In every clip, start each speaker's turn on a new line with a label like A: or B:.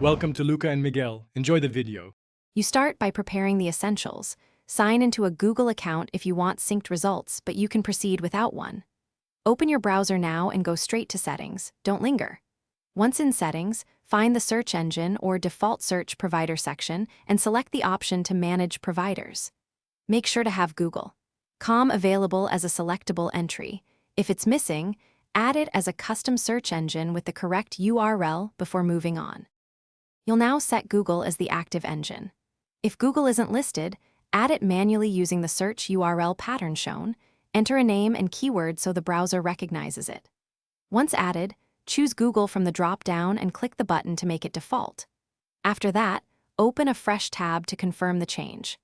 A: Welcome to Luca and Miguel. Enjoy the video.
B: You start by preparing the essentials. Sign into a Google account if you want synced results, but you can proceed without one. Open your browser now and go straight to Settings. Don't linger. Once in Settings, find the Search Engine or Default Search Provider section and select the option to Manage Providers. Make sure to have Google.com available as a selectable entry. If it's missing, add it as a custom search engine with the correct URL before moving on. You'll now set Google as the active engine. If Google isn't listed, add it manually using the search URL pattern shown. Enter a name and keyword so the browser recognizes it. Once added, choose Google from the drop-down and click the button to make it default. After that, open a fresh tab to confirm the change.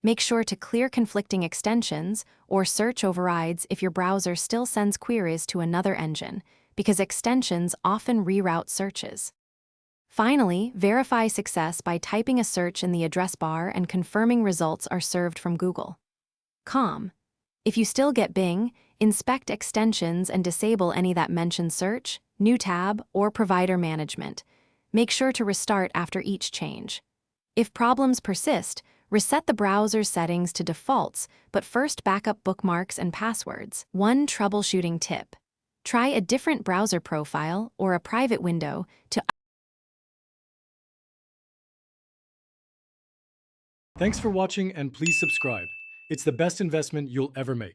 B: Make sure to clear conflicting extensions or search overrides if your browser still sends queries to another engine, because extensions often reroute searches. Finally, verify success by typing a search in the address bar and confirming results are served from Google.com. If you still get Bing, inspect extensions and disable any that mention search, new tab, or provider management. Make sure to restart after each change. If problems persist, reset the browser's settings to defaults, but first backup bookmarks and passwords. One troubleshooting tip: try a different browser profile or a private window to
A: Thanks for watching and please subscribe. It's the best investment you'll ever make.